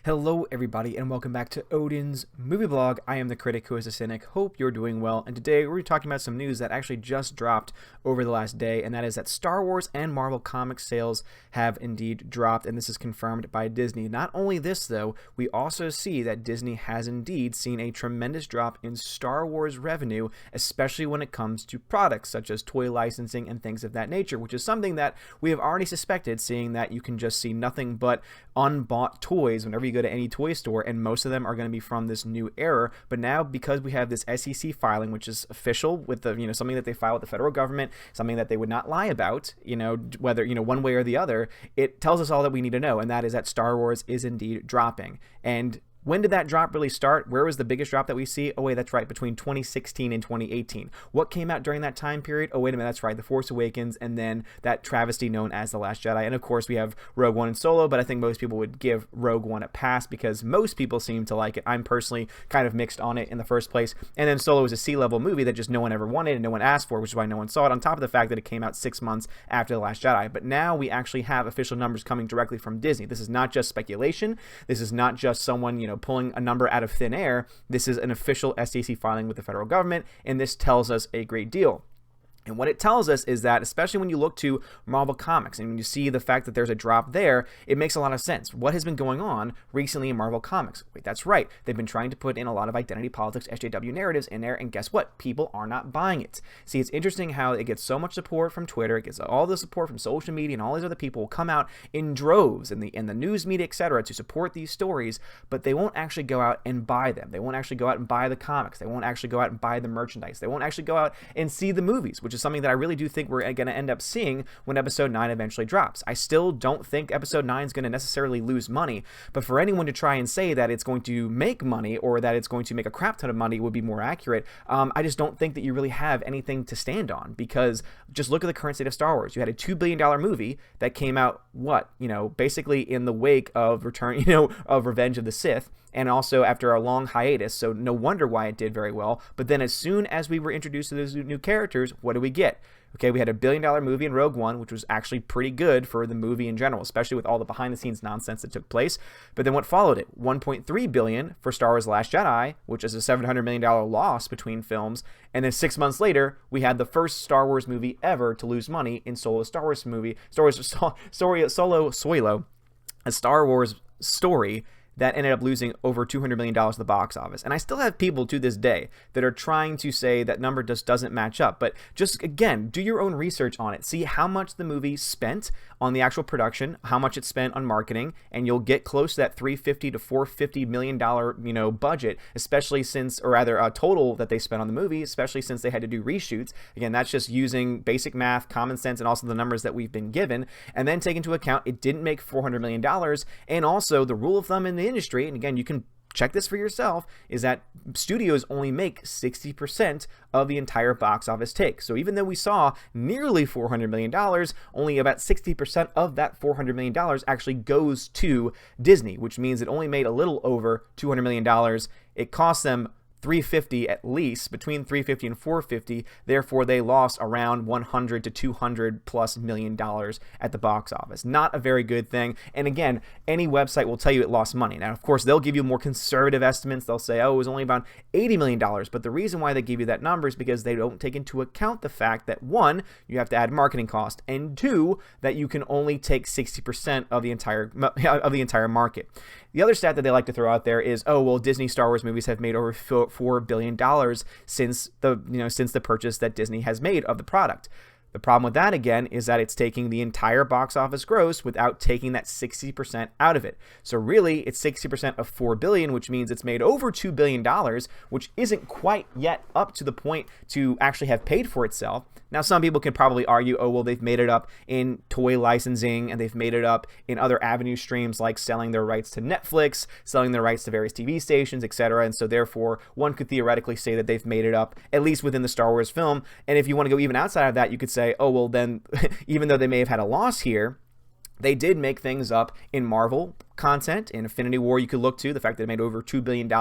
Hello everybody and welcome back to Odin's Movie Blog. I am the critic who is a cynic. Hope you're doing well, and today we're talking about some news that actually just dropped over the last day, and that is that Star Wars and Marvel comic sales have indeed dropped, and this is confirmed by Disney. Not only this though, we also see that Disney has indeed seen a tremendous drop in Star Wars revenue, especially when it comes to products such as toy licensing and things of that nature, which is something that we have already suspected, seeing that you can just see nothing but unbought toys whenever you go to any toy store, and most of them are going to be from this new era. But now, because we have this SEC filing, which is official with the something that they file with the federal government, something that they would not lie about, whether one way or the other, it tells us all that we need to know, and that is that Star Wars is indeed dropping. And when did that drop really start? Where was the biggest drop that we see? Oh wait, that's right, between 2016 and 2018. What came out during that time period? Oh wait a minute, that's right, The Force Awakens, and then that travesty known as The Last Jedi. And of course we have Rogue One and Solo, but I think most people would give Rogue One a pass because most people seem to like it. I'm personally kind of mixed on it in the first place. And then Solo was a C-level movie that just no one ever wanted and no one asked for, which is why no one saw it, on top of the fact that it came out 6 months after The Last Jedi. But now we actually have official numbers coming directly from Disney. This is not just speculation. This is not just someone, pulling a number out of thin air. This is an official SEC filing with the federal government, and this tells us a great deal. And what it tells us is that, especially when you look to Marvel Comics and when you see the fact that there's a drop there, it makes a lot of sense. What has been going on recently in Marvel Comics? Wait, that's right. They've been trying to put in a lot of identity politics, SJW narratives in there, and guess what? People are not buying it. See, it's interesting how it gets so much support from Twitter, it gets all the support from social media, and all these other people will come out in droves in the news media, etc., to support these stories, but they won't actually go out and buy them. They won't actually go out and buy the comics. They won't actually go out and buy the merchandise. They won't actually go out and see the movies, which is something that I really do think we're going to end up seeing when Episode 9 eventually drops. I still don't think Episode 9 is going to necessarily lose money, but for anyone to try and say that it's going to make money or that it's going to make a crap ton of money would be more accurate. I just don't think that you really have anything to stand on, because just look at the current state of Star Wars. You had a $2 billion movie that came out, basically in the wake of of Revenge of the Sith, and also after a long hiatus, so no wonder why it did very well. But then as soon as we were introduced to those new characters, what do we get? Okay, we had a $1 billion movie in Rogue One, which was actually pretty good for the movie in general, especially with all the behind-the-scenes nonsense that took place. But then what followed it? $1.3 billion for Star Wars: Last Jedi, which is a $700 million loss between films. And then 6 months later, we had the first Star Wars movie ever to lose money in Solo: Solo, a Star Wars story that ended up losing over $200 million at the box office. And I still have people to this day that are trying to say that number just doesn't match up. But just, again, do your own research on it. See how much the movie spent on the actual production, how much it spent on marketing, and you'll get close to that $350 to $450 million, budget, especially since, or rather, total that they spent on the movie, especially since they had to do reshoots. Again, that's just using basic math, common sense, and also the numbers that we've been given. And then take into account it didn't make $400 million, and also the rule of thumb in the industry, and again, you can check this for yourself, is that studios only make 60% of the entire box office take. So even though we saw nearly $400 million, only about 60% of that $400 million actually goes to Disney, which means it only made a little over $200 million. It cost them $350 at least, between $350 and $450. Therefore, they lost around $100 to $200+ million at the box office. Not a very good thing. And again, any website will tell you it lost money. Now, of course, they'll give you more conservative estimates. They'll say, oh, it was only about $80 million. But the reason why they give you that number is because they don't take into account the fact that, one, you have to add marketing cost, and two, that you can only take 60% of the entire market. The other stat that they like to throw out there is, oh, well, Disney Star Wars movies have made over $4 billion since the purchase that Disney has made of the product. The problem with that, again, is that it's taking the entire box office gross without taking that 60% out of it. So really, it's 60% of $4 billion, which means it's made over $2 billion, which isn't quite yet up to the point to actually have paid for itself. Now, some people can probably argue, oh, well, they've made it up in toy licensing, and they've made it up in other avenue streams like selling their rights to Netflix, selling their rights to various TV stations, etc. And so therefore, one could theoretically say that they've made it up, at least within the Star Wars film. And if you want to go even outside of that, you could say, oh, well, then, even though they may have had a loss here, they did make things up in Marvel content. In Infinity War, you could look to the fact that it made over $2 billion.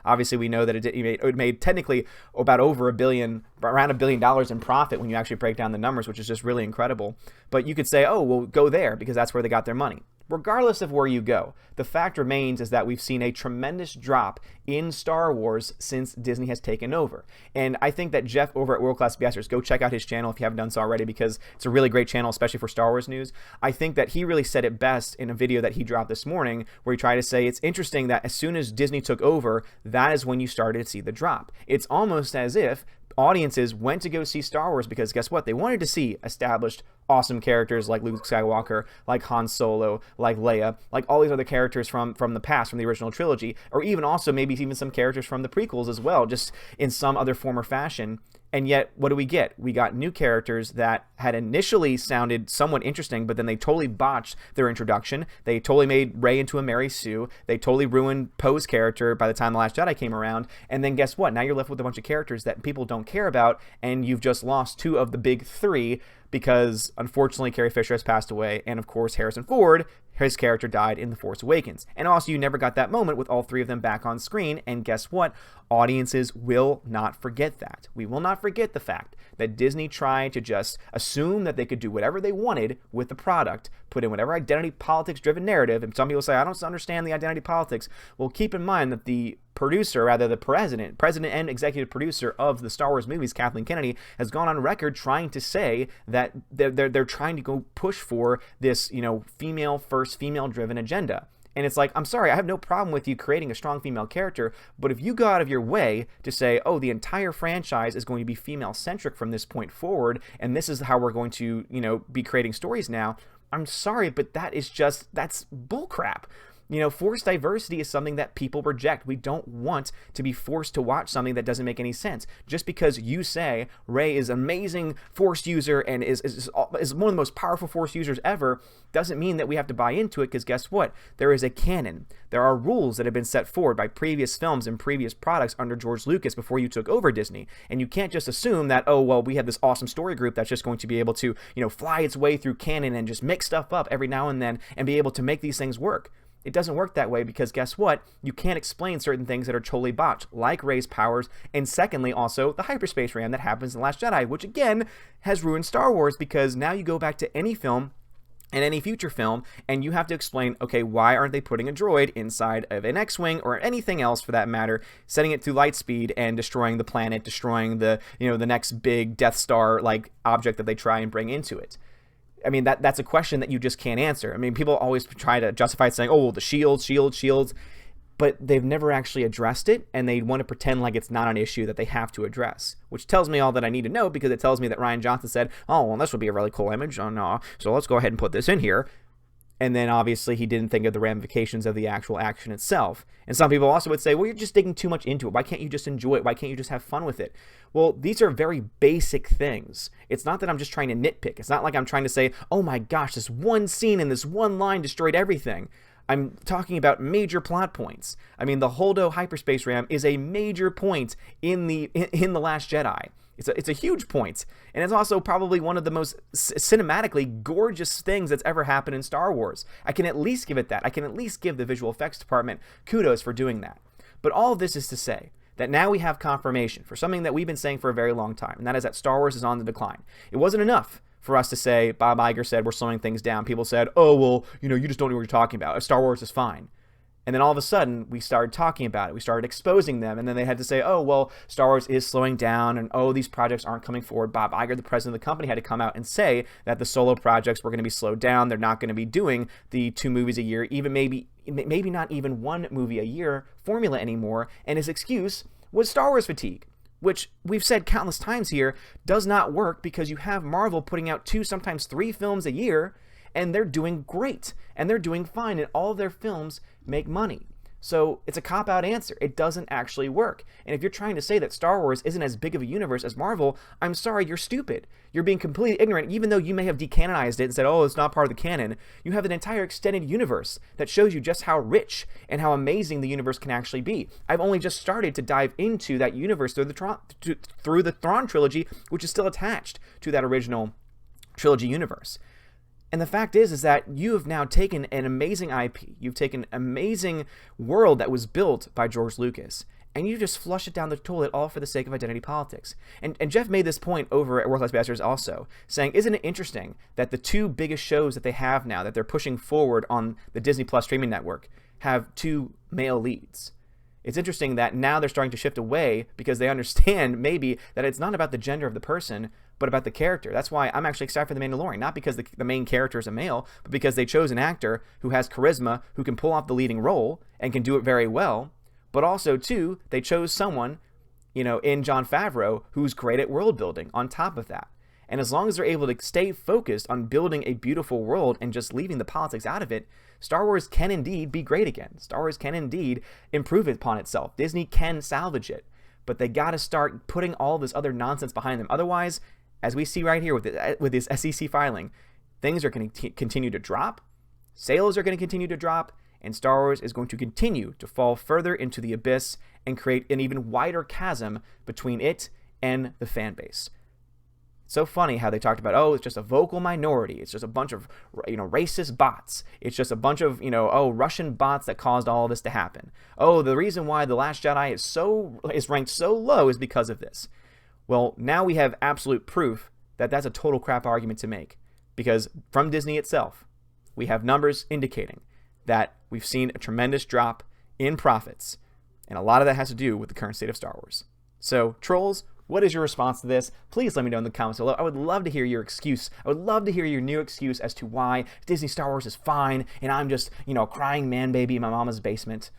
Obviously, we know that it made technically about over $1 billion, around $1 billion in profit when you actually break down the numbers, which is just really incredible. But you could say, oh, well, go there because that's where they got their money. regardless of where you go, the fact remains is that we've seen a tremendous drop in Star Wars since Disney has taken over. And I think that Jeff over at World Class BSers, go check out his channel if you haven't done so already, because it's a really great channel, especially for Star Wars news. I think that he really said it best in a video that he dropped this morning, where he tried to say it's interesting that as soon as Disney took over, that is when you started to see the drop. It's almost as if audiences went to go see Star Wars because guess what? They wanted to see established awesome characters like Luke Skywalker, like Han Solo, like Leia, like all these other characters from the past, from the original trilogy, or even also maybe even some characters from the prequels as well, just in some other form or fashion. And yet, what do we get? We got new characters that had initially sounded somewhat interesting, but then they totally botched their introduction. They totally made Rey into a Mary Sue. They totally ruined Poe's character by the time The Last Jedi came around. And then guess what? Now you're left with a bunch of characters that people don't care about, and you've just lost two of the big three because, unfortunately, Carrie Fisher has passed away, and of course, Harrison Ford, his character died in The Force Awakens. And also, you never got that moment with all three of them back on screen, and guess what? Audiences will not forget that. We will not forget the fact that Disney tried to just assume that they could do whatever they wanted with the product, put in whatever identity politics-driven narrative, and some people say, I don't understand the identity politics. Well, keep in mind that the producer, rather the president and executive producer of the Star Wars movies, Kathleen Kennedy, has gone on record trying to say that they're trying to go push for this, female first, female-driven agenda. And it's like, I'm sorry, I have no problem with you creating a strong female character, but if you go out of your way to say, oh, the entire franchise is going to be female-centric from this point forward, and this is how we're going to, be creating stories now, I'm sorry, but that's bullcrap. Forced diversity is something that people reject. We don't want to be forced to watch something that doesn't make any sense. Just because you say Rey is an amazing Force user and is one of the most powerful Force users ever doesn't mean that we have to buy into it, because guess what? There is a canon. There are rules that have been set forward by previous films and previous products under George Lucas before you took over Disney. And you can't just assume that, oh, well, we have this awesome story group that's just going to be able to, fly its way through canon and just mix stuff up every now and then and be able to make these things work. It doesn't work that way, because guess what? You can't explain certain things that are totally botched, like Rey's powers, and secondly, also the hyperspace ram that happens in The Last Jedi, which again has ruined Star Wars, because now you go back to any film and any future film, and you have to explain, okay, why aren't they putting a droid inside of an X-Wing or anything else for that matter, setting it through light speed and destroying the planet, destroying the next big Death Star-like object that they try and bring into it? I mean, that's a question that you just can't answer. I mean, people always try to justify it saying, oh, well, the shields, but they've never actually addressed it, and they want to pretend like it's not an issue that they have to address, which tells me all that I need to know, because it tells me that Rian Johnson said, oh, well, this would be a really cool image, oh, no, so let's go ahead and put this in here. And then obviously he didn't think of the ramifications of the actual action itself. And some people also would say, well, you're just digging too much into it. Why can't you just enjoy it? Why can't you just have fun with it? Well, these are very basic things. It's not that I'm just trying to nitpick. It's not like I'm trying to say, oh my gosh, this one scene and this one line destroyed everything. I'm talking about major plot points. I mean, the Holdo hyperspace ram is a major point in the Last Jedi. It's a huge point, and it's also probably one of the most cinematically gorgeous things that's ever happened in Star Wars. I can at least give it that. I can at least give the visual effects department kudos for doing that. But all of this is to say that now we have confirmation for something that we've been saying for a very long time, and that is that Star Wars is on the decline. It wasn't enough for us to say, Bob Iger said, we're slowing things down. People said, oh, well, you just don't know what you're talking about. Star Wars is fine. And then all of a sudden, we started talking about it. We started exposing them. And then they had to say, oh, well, Star Wars is slowing down. And, oh, these projects aren't coming forward. Bob Iger, the president of the company, had to come out and say that the solo projects were going to be slowed down. They're not going to be doing the 2 movies a year, even maybe not even 1 movie a year formula anymore. And his excuse was Star Wars fatigue, which we've said countless times here does not work, because you have Marvel putting out 2, sometimes 3 films a year, and they're doing great, and they're doing fine, and all of their films make money. So it's a cop-out answer. It doesn't actually work. And if you're trying to say that Star Wars isn't as big of a universe as Marvel, I'm sorry, you're stupid. You're being completely ignorant, even though you may have decanonized it and said, oh, it's not part of the canon. You have an entire extended universe that shows you just how rich and how amazing the universe can actually be. I've only just started to dive into that universe through the Thrawn trilogy, which is still attached to that original trilogy universe. And the fact is that you have now taken an amazing IP. You've taken an amazing world that was built by George Lucas, and you just flush it down the toilet all for the sake of identity politics. And Jeff made this point over at Worthless Bastards also, saying, isn't it interesting that the two biggest shows that they have now that they're pushing forward on the Disney Plus streaming network have two male leads? It's interesting that now they're starting to shift away because they understand maybe that it's not about the gender of the person, but about the character. That's why I'm actually excited for The Mandalorian. Not because the main character is a male, but because they chose an actor who has charisma, who can pull off the leading role and can do it very well. But also, too, they chose someone, in Jon Favreau who's great at world building on top of that. And as long as they're able to stay focused on building a beautiful world and just leaving the politics out of it, Star Wars can indeed be great again. Star Wars can indeed improve upon itself. Disney can salvage it. But they got to start putting all this other nonsense behind them. Otherwise, as we see right here with this SEC filing, things are going to continue to drop. Sales are going to continue to drop. And Star Wars is going to continue to fall further into the abyss and create an even wider chasm between it and the fan base. So funny how they talked about, oh, it's just a vocal minority. It's just a bunch of, racist bots. It's just a bunch of, Russian bots that caused all this to happen. Oh, the reason why The Last Jedi is ranked so low is because of this. Well, now we have absolute proof that that's a total crap argument to make. Because from Disney itself, we have numbers indicating that we've seen a tremendous drop in profits. And a lot of that has to do with the current state of Star Wars. So, trolls, what is your response to this? Please let me know in the comments below. I would love to hear your excuse. I would love to hear your new excuse as to why Disney Star Wars is fine and I'm just, a crying man baby in my mama's basement.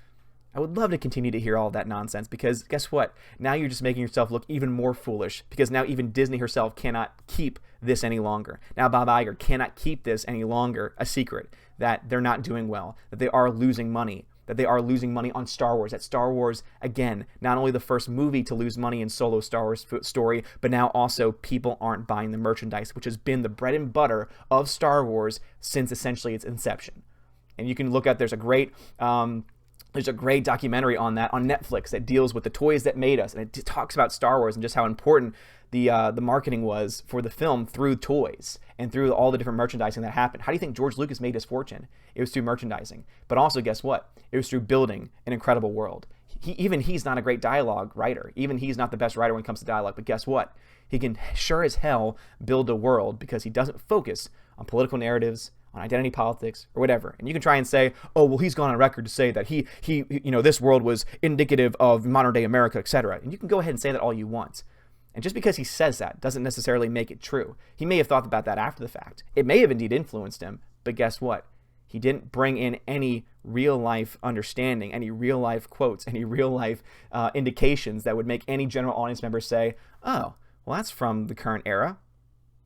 I would love to continue to hear all of that nonsense because guess what? Now you're just making yourself look even more foolish because now even Disney herself cannot keep this any longer. Now Bob Iger cannot keep this any longer a secret that they're not doing well, that they are losing money. That they are losing money on Star Wars. That Star Wars, again, not only the first movie to lose money in solo Star Wars story, but now also people aren't buying the merchandise, which has been the bread and butter of Star Wars since essentially its inception. And you can look at, there's a great documentary on that on Netflix that deals with the toys that made us, and it talks about Star Wars and just how important the marketing was for the film through toys and through all the different merchandising that happened. How do you think George Lucas made his fortune? It was through merchandising. But also, guess what? It was through building an incredible world. He's not a great dialogue writer. Even he's not the best writer when it comes to dialogue. But guess what? He can sure as hell build a world because he doesn't focus on political narratives, on identity politics, or whatever. And you can try and say, oh, well, he's gone on record to say that he this world was indicative of modern day America, etc. And you can go ahead and say that all you want. And just because he says that doesn't necessarily make it true. He may have thought about that after the fact. It may have indeed influenced him, but guess what? He didn't bring in any real-life understanding, any real-life quotes, any real-life indications that would make any general audience member say, oh, well, that's from the current era,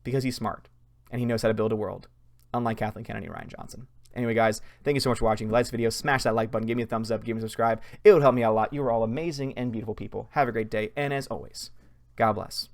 because he's smart, and he knows how to build a world, unlike Kathleen Kennedy and Ryan Johnson. Anyway, guys, thank you so much for watching. If you liked this video, smash that like button, give me a thumbs up, give me a subscribe. It would help me out a lot. You are all amazing and beautiful people. Have a great day, and as always, God bless.